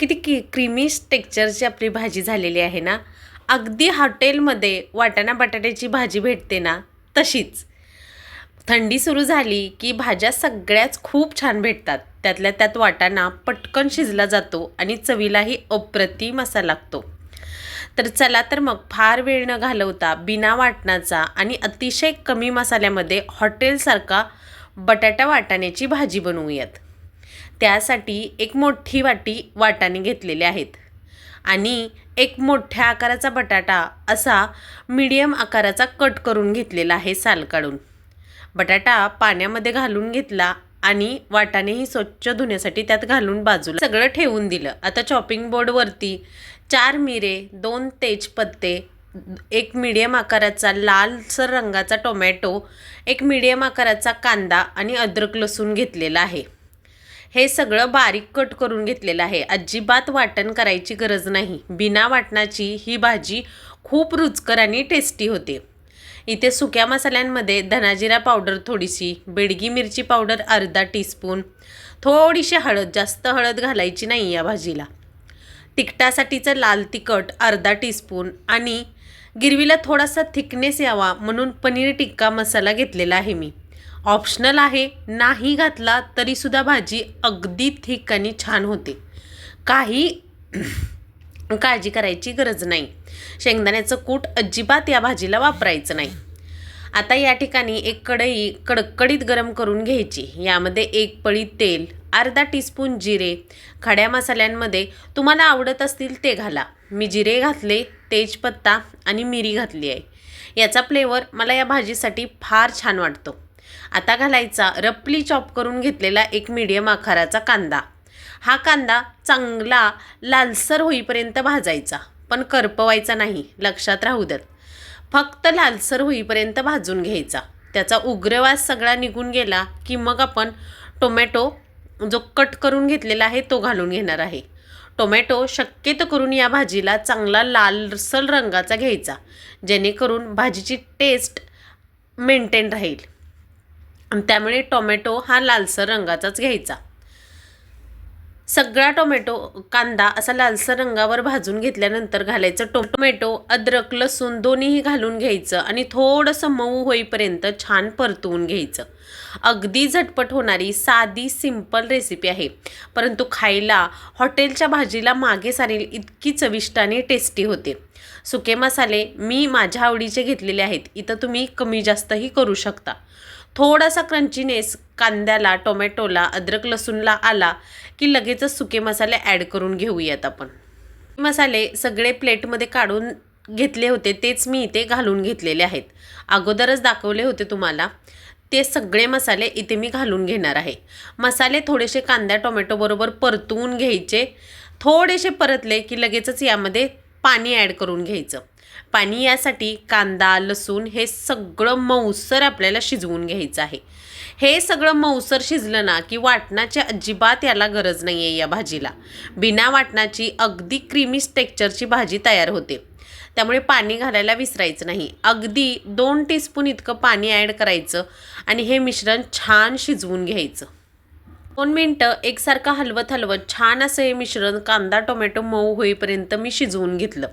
किती क्रीमी टेक्स्चरची आपली भाजी झालेली आहे ना. अगदी हॉटेलमध्ये वाटाणा बटाट्याची भाजी भेटते ना तशीच. थंडी सुरू झाली की भाज्या सगळ्याच खूप छान भेटतात. त्यातल्या त्यात वाटाणा पटकन शिजला जातो आणि चवीलाही अप्रतिम असा लागतो. तर चला तर मग फार वेळ न घालवता बिना वाटणाचा आणि अतिशय कमी मसाल्यामध्ये हॉटेलसारखा बटाटा वाटाण्याची भाजी बनवूयात. त्यासाठी एक मोठी वाटी वाटाणे घेतलेले आहेत आणि एक मोठ्या आकाराचा बटाटा असा मीडियम आकाराचा कट करून घेतलेला आहे साल काढून. बटाटा पाण्यामध्ये घालून घेतला आणि वाटाणेही स्वच्छ धुण्यासाठी त्यात घालून बाजूला सगळं ठेवून दिलं. आता चॉपिंग बोर्डवरती 4 मिरे, 2 तेजपत्ते, एक मीडियम आकाराचा लालसर रंगाचा टोमॅटो, एक मीडियम आकाराचा कांदा आणि अद्रक लसूण घेतलेला आहे. हे सगळं बारीक कट करून घेतलेलं आहे. अजिबात वाटण करायची गरज नाही. बिना वाटणाची ही भाजी खूप रुचकर आणि टेस्टी होते. इथे सुक्या मसाल्यांमध्ये धनाजिरा पावडर थोडीशी, बेडगी मिरची पावडर अर्धा टीस्पून, थोडीशी हळद, जास्त हळद घालायची नाही या भाजीला, तिखटासाठीचं लाल तिखट अर्धा टीस्पून आणि गिरवीला थोडासा थिकनेस यावा म्हणून पनीर टिक्का मसाला घेतलेला आहे मी. ऑप्शनल आहे, नाही घातला तरीसुद्धा भाजी अगदी थिक आणि छान होते. काही काळजी करायची गरज नाही. शेंगदाण्याचं कूट अजिबात या भाजीला वापरायचं नाही. आता या ठिकाणी एक कढई कडकडीत गरम करून घ्यायची. यामध्ये एक पळी तेल, अर्धा टीस्पून जिरे, खड्या मसाल्यांमध्ये तुम्हाला आवडत असतील ते घाला. मी जिरे घातले, तेजपत्ता आणि मिरी घातली आहे. याचा फ्लेवर मला या भाजीसाठी फार छान वाटतो. आता घालायचा रफली चॉप करून घेतलेला एक मीडियम आकाराचा कांदा. हा कांदा चांगला लालसर होईपर्यंत भाजायचा, पण करपवायचा नाही, लक्षात राहू द्यात. फक्त लालसर होईपर्यंत भाजून घ्यायचा. त्याचा उग्रवास सगळा निघून गेला की मग आपण टोमॅटो जो कट करून घेतलेला आहे तो घालून घेणार आहे. टोमॅटो शक्यतो करून या भाजीला चांगला लालसर रंगाचा घ्यायचा, जेणेकरून भाजीची टेस्ट मेंटेन राहील. त्यामुळे टोमॅटो हा लालसर रंगाचाच घ्यायचा. सगळा कांदा असा लालसर रंगावर भाजून घेतल्यानंतर घालायचं टोमॅटो, अद्रक लसूण दोन्हीही घालून घ्यायचं आणि थोडंसं मऊ होईपर्यंत छान परतवून घ्यायचं. अगदी झटपट होणारी साधी सिंपल रेसिपी आहे, परंतु खायला हॉटेलच्या भाजीला मागे सारेल इतकी चविष्ट आणि टेस्टी होते. सुके मसाले मी माझ्या आवडीचे घेतलेले आहेत. इथं तुम्ही कमी जास्तही करू शकता. थोडासा क्रंचीनेस कांद्याला, टोमॅटोला, अद्रक लसूणला आला की लगेचच सुके मसाले ॲड करून घेऊयात आपण. मसाले सगळे प्लेटमध्ये काढून घेतले होते, तेच मी इथे घालून घेतलेले आहेत. अगोदरच दाखवले होते तुम्हाला. ते सगळे मसाले इथे मी घालून घेणार आहे. मसाले थोडेसे कांद्या टोमॅटोबरोबर परतवून घ्यायचे. थोडेसे परतले की लगेचच यामध्ये पाणी ॲड करून घ्यायचं. पाणी यासाठी कांदा, लसूण हे सगळं मऊसर आपल्याला शिजवून घ्यायचं आहे. हे सगळं मऊसर शिजलं ना की वाटणाची अजिबात याला गरज नाही आहे. या भाजीला बिना वाटणाची अगदी क्रीमी टेक्स्चरची भाजी तयार होते. त्यामुळे पाणी घालायला विसरायचं नाही. अगदी 2 टीस्पून इतकं पाणी ॲड करायचं आणि हे मिश्रण छान शिजवून घ्यायचं. 2 मिनटं एकसारखं हलवत छान असं हे मिश्रण कांदा टोमॅटो मऊ होईपर्यंत मी शिजवून घेतलं.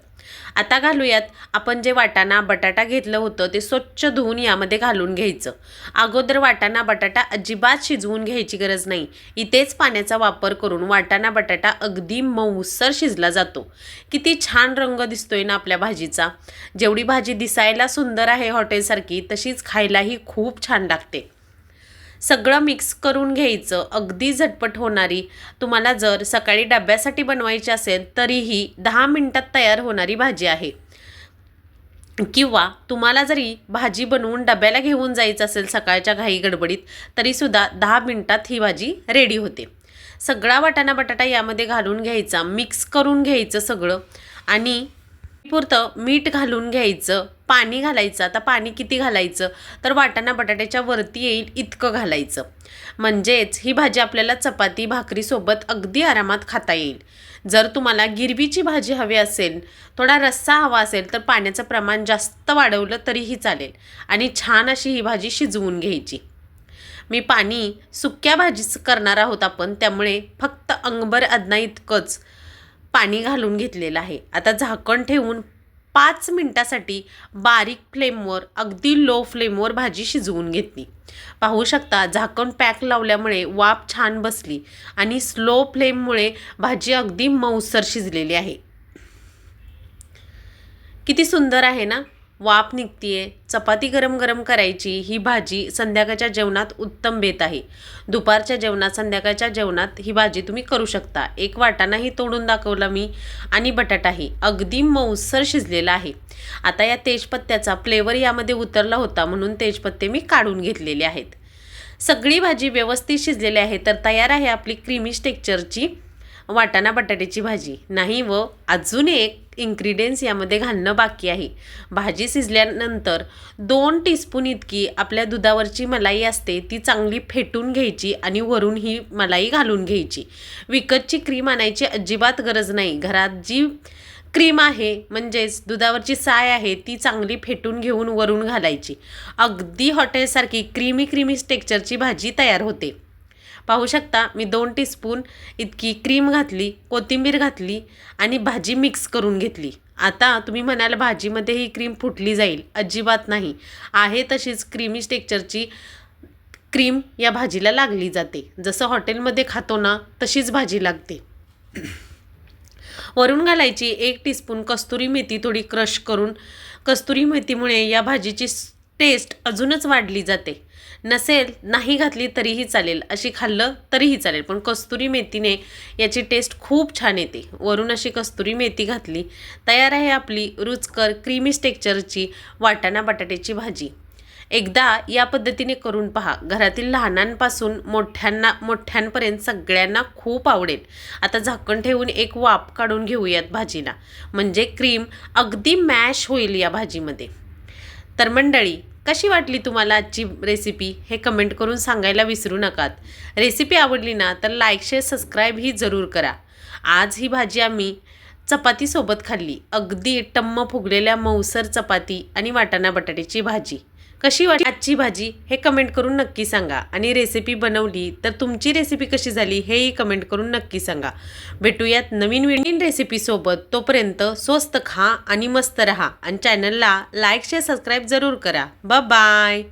आता घालूयात आपण जे वाटाणा बटाटा घेतलं होतं ते स्वच्छ धुवून यामध्ये घालून घ्यायचं. अगोदर वाटाणा बटाटा अजिबात शिजवून घ्यायची गरज नाही. इथेच पाण्याचा वापर करून वाटाणा बटाटा अगदी मऊसर शिजला जातो. किती छान रंग दिसतोय ना आपल्या भाजीचा. जेवढी भाजी दिसायला सुंदर आहे हॉटेलसारखी, तशीच खायलाही खूप छान लागते. सगळं मिक्स करून घ्यायचं. अगदी झटपट होणारी, तुम्हाला जर सकाळी डब्यासाठी बनवायची असेल तरीही 10 मिनटात तयार होणारी भाजी आहे. किंवा तुम्हाला जरी भाजी बनवून डब्याला घेऊन जायचं असेल सकाळच्या घाई गडबडीत, तरीसुद्धा 10 मिनटात ही भाजी रेडी होते. सगळा वाटाणा बटाटा यामध्ये घालून घ्यायचा, मिक्स करून घ्यायचं सगळं आणि पुरतं मीठ घालून घ्यायचं. पाणी घालायचं. आता पाणी किती घालायचं तर वाटाणा बटाट्याच्या वरती येईल इतकं घालायचं. म्हणजेच ही भाजी आपल्याला चपाती भाकरीसोबत अगदी आरामात खाता येईल. जर तुम्हाला गिरवीची भाजी हवी असेल, थोडा रस्सा हवा असेल तर पाण्याचं प्रमाण जास्त वाढवलं तरीही चालेल आणि छान अशी ही भाजी शिजवून घ्यायची. मी पाणी सुक्या भाजीच करणार आहोत आपण, त्यामुळे फक्त अंगभर अदना इतकंच पाणी घालून घेतलेलं आहे. आता झाकण ठेवून 5 मिनटासाठी बारीक फ्लेमवर अगदी लो फ्लेमवर भाजी शिजवून घेतली. पाहू शकता झाकण पॅक लावल्यामुळे वाफ छान बसली आणि स्लो फ्लेममुळे भाजी अगदी मऊसर शिजलेली आहे. किती सुंदर आहे ना, वाफ निघतीये. चपाती गरम गरम करायची. ही भाजी संध्याकाळच्या जेवणात उत्तम बेत आहे. दुपारच्या जेवणात, संध्याकाळच्या जेवणात ही भाजी तुम्ही करू शकता. एक वाटाणाही तोडून दाखवला मी आणि बटाटाही अगदी मऊसर शिजलेला आहे. आता या तेजपत्त्याचा फ्लेवर यामध्ये उतरला होता म्हणून तेजपत्ते मी काढून घेतलेले आहेत. सगळी भाजी व्यवस्थित शिजलेली आहे. तर तयार आहे आपली क्रीमी टेक्स्चरची वाटाणा बटाट्याची भाजी. नाही व अजून एक इन्ग्रेडियंट्स यामध्ये घालणं बाकी आहे. भाजी शिजल्यानंतर 2 टीस्पून इतकी आपल्या दुधावरची मलाई असते ती चांगली फेटून घ्यायची आणि वरून ही मलाई घालून घ्यायची. विकतची क्रीम आणायची अजिबात गरज नाही. घरात जी क्रीम आहे म्हणजेच दुधावरची साय आहे ती चांगली फेटून घेऊन वरून घालायची. अगदी हॉटेलसारखी क्रीमी टेक्स्चरची भाजी तयार होते. पाहू शकता मी 2 टीस्पून इतकी क्रीम घातली, कोथिंबीर घातली आणि भाजी मिक्स करून घेतली. आता तुम्ही म्हणाल भाजीमध्ये ही क्रीम फुटली जाईल, अजिबात नाही. आहे तशीच क्रीमी टेक्स्चरची क्रीम या भाजीला लागली जाते. जसं हॉटेलमध्ये खातो ना तशीच भाजी लागते. वरून घालायची 1 टीस्पून कस्तुरी मेथी थोडी क्रश करून. कस्तुरी मेथीमुळे या भाजीची टेस्ट अजूनच वाढली जाते. नसेल नाही घातली तरीही चालेल, अशी खाल्लं तरीही चालेल, पण कस्तुरी मेथीने याची टेस्ट खूप छान येते. वरून अशी कस्तुरी मेथी घातली. तयार आहे आपली रुचकर क्रीमी टेक्स्चरची वाटाणा बटाट्याची भाजी. एकदा या पद्धतीने करून पहा. घरातील लहानांपासून मोठ्यांपर्यंत सगळ्यांना खूप आवडेल. आता झाकण ठेवून एक वाफ काढून घेऊयात भाजीला, म्हणजे क्रीम अगदी मॅश होईल या भाजीमध्ये. तर मंडळी, कशी वाटली तुम्हाला आजची रेसिपी हे कमेंट करून सांगायला विसरू नकात. रेसिपी आवडली ना तर लाईक, शेअर, सबस्क्राईब ही जरूर करा. आज ही भाजी आम्ही चपातीसोबत खाल्ली. अगदी टम्म फुगलेल्या मऊसर चपाती आणि वाटाणा बटाट्याची भाजी. कशी वाटली आजची भाजी हे कमेंट करून नक्की सांगा. आणि रेसिपी बनवली तर तुमची रेसिपी कशी झाली हेही कमेंट करून नक्की सांगा. भेटूयात नवीन रेसिपीसोबत. तोपर्यंत स्वस्त खा आणि मस्त रहा. आणि चॅनलला लाईक, शेअर, सबस्क्राईब जरूर करा. बाय.